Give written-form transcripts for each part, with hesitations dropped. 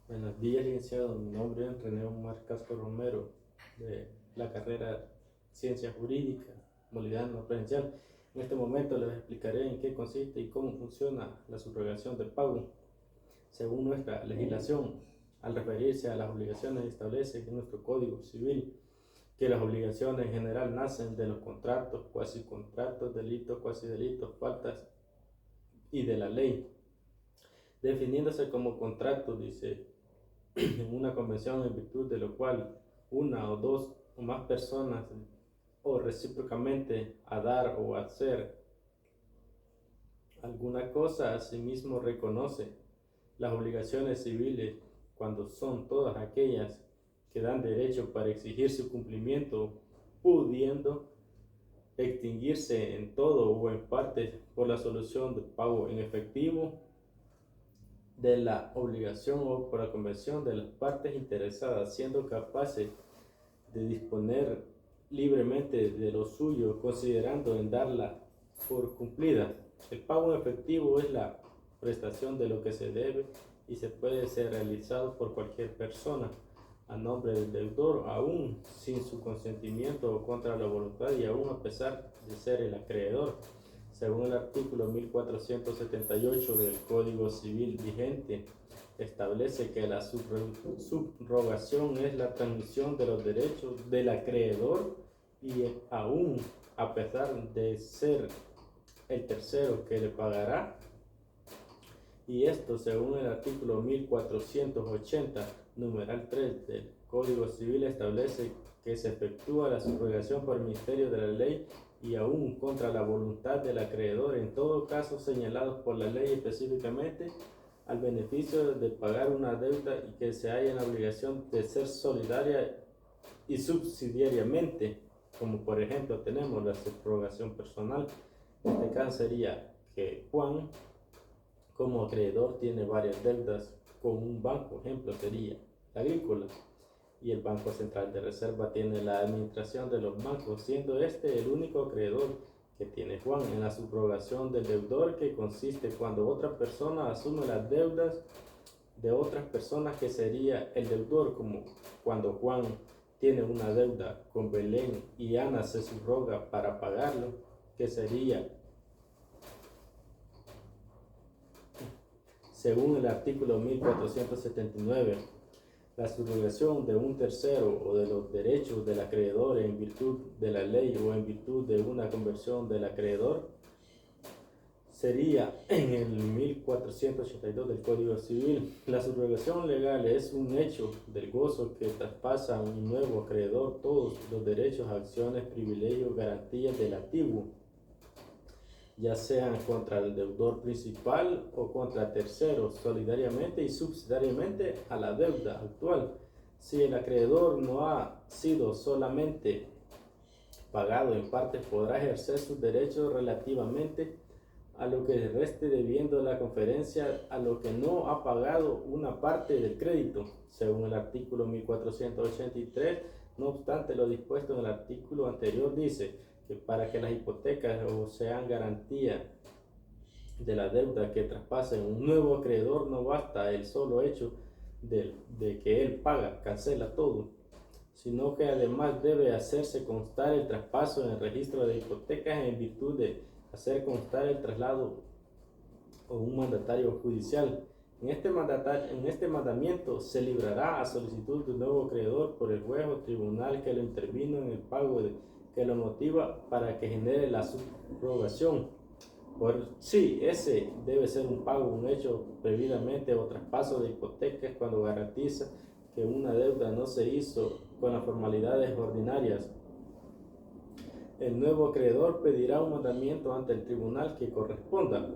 Buenos días, licenciado. Mi nombre es René Omar Casco Romero, de la carrera Ciencia Jurídica, modalidad no presencial. En este momento les explicaré en qué consiste y cómo funciona la subrogación de pago. Según nuestra legislación, al referirse a las obligaciones, establece en nuestro Código Civil que las obligaciones en general nacen de los contratos, cuasi contratos, delitos, cuasi delitos, faltas y de la ley. Definiéndose como contrato, dice, en una convención en virtud de lo cual una o dos o más personas o recíprocamente a dar o a hacer alguna cosa, asimismo reconoce las obligaciones civiles cuando son todas aquellas que dan derecho para exigir su cumplimiento, pudiendo extinguirse en todo o en parte por la solución de pago en efectivo de la obligación o por la convención de las partes interesadas, siendo capaces de disponer libremente de lo suyo, considerando en darla por cumplida. El pago en efectivo es la prestación de lo que se debe y se puede ser realizado por cualquier persona a nombre del deudor, aún sin su consentimiento o contra la voluntad y aún a pesar de ser el acreedor. Según el artículo 1478 del Código Civil vigente, establece que la subrogación es la transmisión de los derechos del acreedor y aún a pesar de ser el tercero que le pagará. Y esto según el artículo 1480, numeral 3 del Código Civil establece que se efectúa la subrogación por el ministerio de la ley y aún contra la voluntad del acreedor en todo caso señalados por la ley específicamente al beneficio de pagar una deuda y que se haya en la obligación de ser solidaria y subsidiariamente, como por ejemplo tenemos la subrogación personal. En este caso sería que Juan como acreedor tiene varias deudas con un banco, ejemplo sería Agrícola, y el Banco Central de Reserva tiene la administración de los bancos, siendo este el único acreedor que tiene Juan en la subrogación del deudor, que consiste cuando otra persona asume las deudas de otras personas, que sería el deudor, como cuando Juan tiene una deuda con Belén y Ana se subroga para pagarlo, que sería según el artículo 1479, la subrogación de un tercero o de los derechos del acreedor en virtud de la ley o en virtud de una conversión del acreedor sería en el 1482 del Código Civil. La subrogación legal es un hecho del gozo que traspasa a un nuevo acreedor todos los derechos, acciones, privilegios, garantías del antiguo, ya sean contra el deudor principal o contra terceros, solidariamente y subsidiariamente a la deuda actual. Si el acreedor no ha sido solamente pagado en parte, podrá ejercer sus derechos relativamente a lo que reste debiendo la conferencia a lo que no ha pagado una parte del crédito, según el artículo 1483. No obstante, lo dispuesto en el artículo anterior dice que para que las hipotecas o sean garantía de la deuda que traspasen un nuevo acreedor, no basta el solo hecho de que él paga, cancela todo, sino que además debe hacerse constar el traspaso en el registro de hipotecas en virtud de hacer constar el traslado o un mandatario judicial. En este mandamiento se librará a solicitud de un nuevo acreedor por el juez o tribunal que lo intervino en el pago que lo motiva para que genere la subrogación. Por sí, ese debe ser un pago, un hecho previamente o traspaso de hipotecas cuando garantiza que una deuda no se hizo con las formalidades ordinarias. El nuevo acreedor pedirá un mandamiento ante el tribunal que corresponda,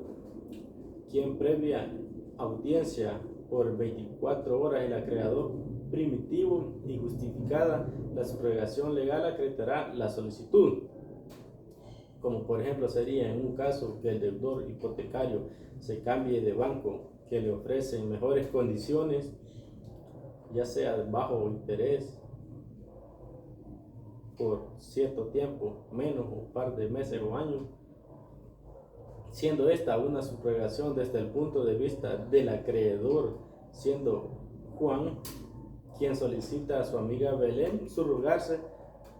quien previa audiencia por 24 horas el acreedor primitivo y justificada la subrogación legal acreditará la solicitud, como por ejemplo sería en un caso que el deudor hipotecario se cambie de banco que le ofrecen mejores condiciones, ya sea bajo interés por cierto tiempo, menos un par de meses o años, siendo esta una subrogación desde el punto de vista del acreedor, siendo Juan, quien solicita a su amiga Belén subrogarse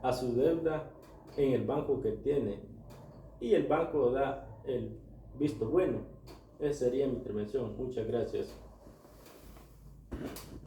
a su deuda en el banco que tiene y el banco da el visto bueno. Esa sería mi intervención. Muchas gracias.